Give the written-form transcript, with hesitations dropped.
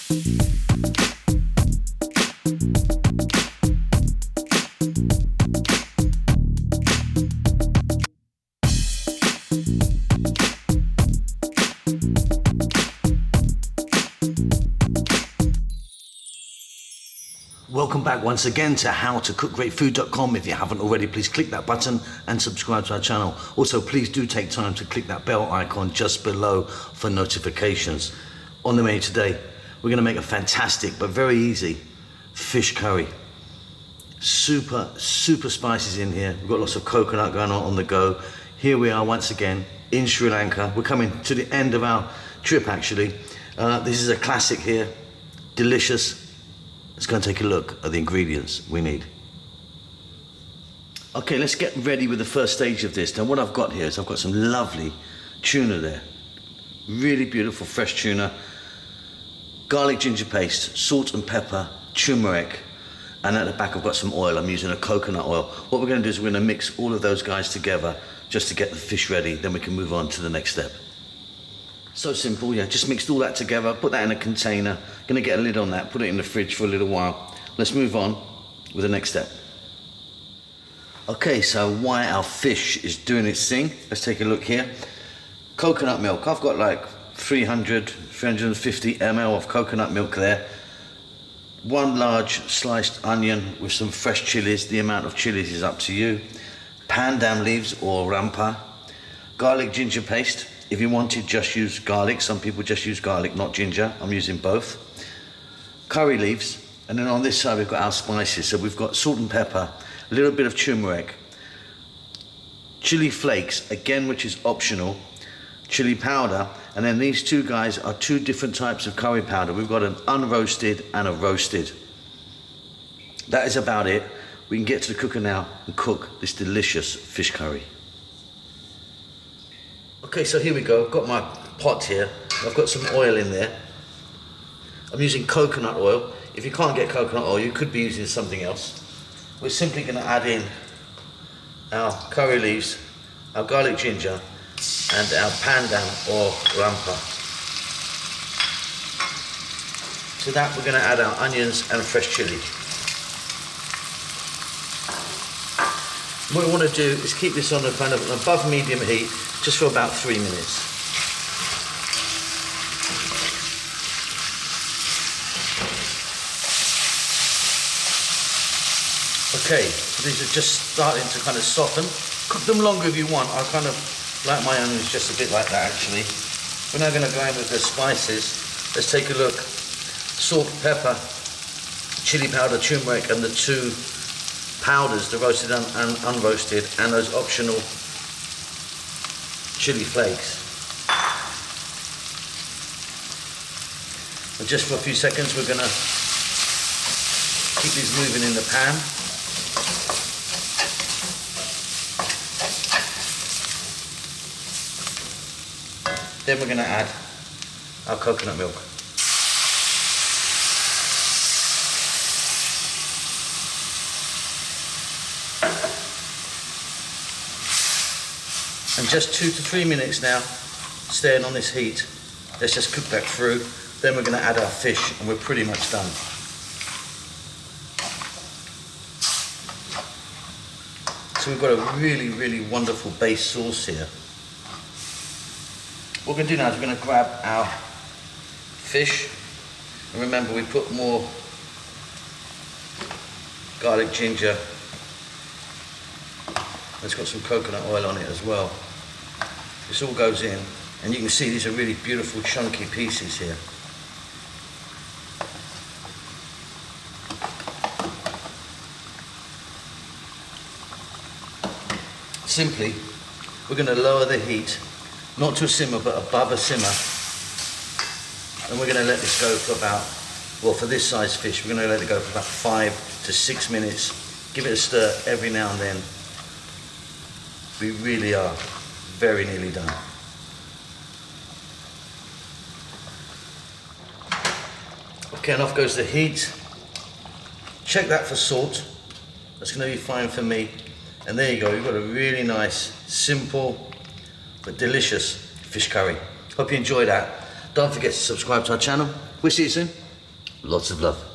Welcome back once again to howtocookgreatfood.com. If you haven't already, please click that button and subscribe to our channel. Also, please do take time to click that bell icon just below for notifications. On the menu today, we're going to make a fantastic but very easy fish curry. Super spices in here. We've got lots of coconut going on the go. Here we are once again in Sri Lanka. We're coming to the end of our trip actually. This is a classic here, delicious. Let's go and take a look at the ingredients we need. Okay, let's get ready with the first stage of this. Now what I've got here is I've got some lovely tuna there. Really beautiful fresh tuna. Garlic ginger paste, salt and pepper, turmeric, and at the back I've got some oil. I'm using a coconut oil. What we're going to do is we're going to mix all of those guys together just to get the fish ready. Then we can move on to the next step. So simple, yeah, just mixed all that together, put that in a container, gonna get a lid on that, put it in the fridge for a little while. Let's move on with the next step. Okay, so while our fish is doing its thing, let's take a look here. Coconut milk, I've got like 350 ml of coconut milk there. One large sliced onion with some fresh chilies, the amount of chilies is up to you. Pandan leaves or rampa. Garlic ginger paste. If you wanted, just use garlic. Some people just use garlic, not ginger. I'm using both. Curry leaves, and then on this side we've got our spices. So we've got salt and pepper, a little bit of turmeric, chili flakes, again, which is optional, chili powder, and then these two guys are two different types of curry powder. We've got an unroasted and a roasted. That is about it. We can get to the cooker now and cook this delicious fish curry. Okay, so here we go. I've got my pot here. I've got some oil in there. I'm using coconut oil. If you can't get coconut oil, you could be using something else. We're simply going to add in our curry leaves, our garlic ginger, and our pandan or rampa. To that, we're going to add our onions and fresh chili. What we want to do is keep this on a kind of an above medium heat just for about 3 minutes. Okay, these are just starting to kind of soften. Cook them longer if you want. I kind of like my onions just a bit like that actually. We're now going to go in with the spices. Let's take a look. Salt, pepper, chili powder, turmeric, and the two powders, the roasted and unroasted, and those optional chili flakes. And just for a few seconds we're going to keep these moving in the pan. Then we're going to add our coconut milk. And just 2 to 3 minutes now, staying on this heat. Let's just cook that through. Then we're going to add our fish and we're pretty much done. So we've got a really wonderful base sauce here. What we're going to do now is we're going to grab our fish. And remember, we put more garlic ginger. It's got some coconut oil on it as well. This all goes in, and you can see these are really beautiful chunky pieces here. Simply, we're going to lower the heat, not to a simmer, but above a simmer. And we're going to let this go for about, well, for this size fish, we're going to let it go for about 5 to 6 minutes. Give it a stir every now and then. We really are very nearly done. Okay, and off goes the heat. Check that for salt. That's going to be fine for me. And there you go, you've got a really nice, simple, but delicious fish curry. Hope you enjoyed that. Don't forget to subscribe to our channel. We'll see you soon. Lots of love.